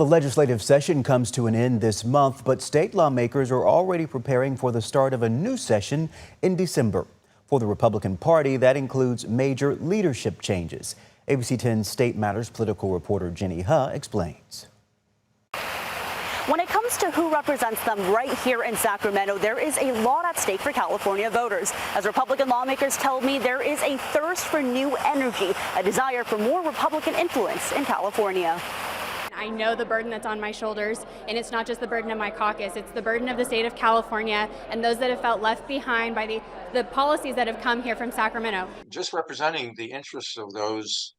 The legislative session comes to an end this month, but state lawmakers are already preparing for the start of a new session in December. For the Republican Party, that includes major leadership changes. ABC 10 State Matters political reporter Jenny Huh explains. When it comes to who represents them right here in Sacramento, there is a lot at stake for California voters. As Republican lawmakers tell me, there is a thirst for new energy, a desire for more Republican influence in California. I know the burden that's on my shoulders, and it's not just the burden of my caucus, it's the burden of the state of California and those that have felt left behind by the policies that have come here from Sacramento. Just representing the interests of those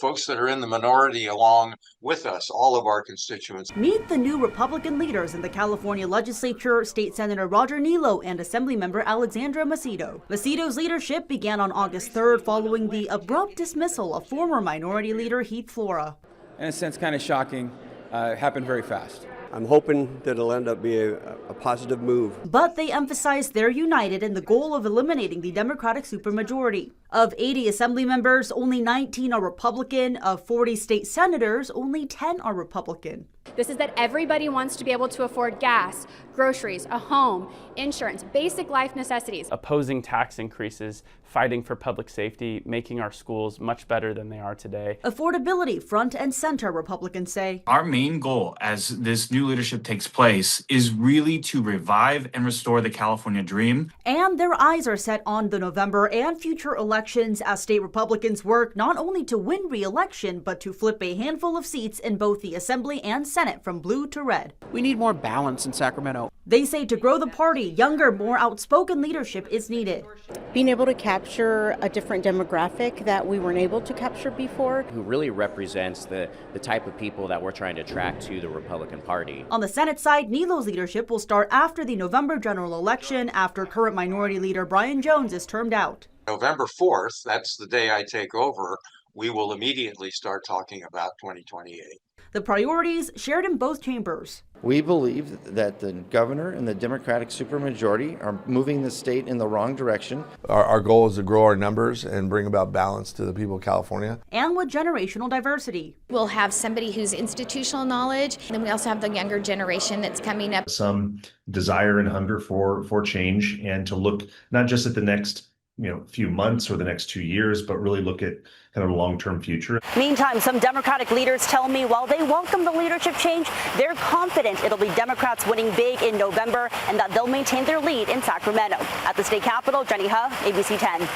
folks that are in the minority along with us, all of our constituents. Meet the new Republican leaders in the California Legislature, State Senator Roger Nilo and Assemblymember Alexandra Macedo. Macedo's leadership began on August 3rd following the abrupt dismissal of former Minority Leader Heath Flora. In a sense, kind of shocking, happened very fast. I'm hoping that it'll end up being a positive move. But they emphasize they're united in the goal of eliminating the Democratic supermajority. Of 80 assembly members, only 19 are Republican. Of 40 state senators, only 10 are Republican. This is that everybody wants to be able to afford gas, groceries, a home, insurance, basic life necessities. Opposing tax increases, fighting for public safety, making our schools much better than they are today. Affordability front and center, Republicans say. Our main goal as this new leadership takes place is really to revive and restore the California dream. And their eyes are set on the November and future elections as state Republicans work not only to win re-election, but to flip a handful of seats in both the Assembly and Senate from blue to red. We need more balance in Sacramento. They say to grow the party, younger, more outspoken leadership is needed. Being able to capture a different demographic that we weren't able to capture before. Who really represents the type of people that we're trying to attract to the Republican Party. On the Senate side, Nilo's leadership will start after the November general election, after current Minority Leader Brian Jones is termed out. November 4th, that's the day I take over, we will immediately start talking about 2028. The priorities shared in both chambers. We believe that the governor and the Democratic supermajority are moving the state in the wrong direction. Our goal is to grow our numbers and bring about balance to the people of California. And with generational diversity. We'll have somebody who's institutional knowledge, and then we also have the younger generation that's coming up. Some desire and hunger for change, and to look not just at the next few months or the next 2 years, but really look at kind of a long-term future. Meantime, some Democratic leaders tell me while they welcome the leadership change, they're confident it'll be Democrats winning big in November and that they'll maintain their lead in Sacramento. At the state capitol, Jenny Huh, ABC 10.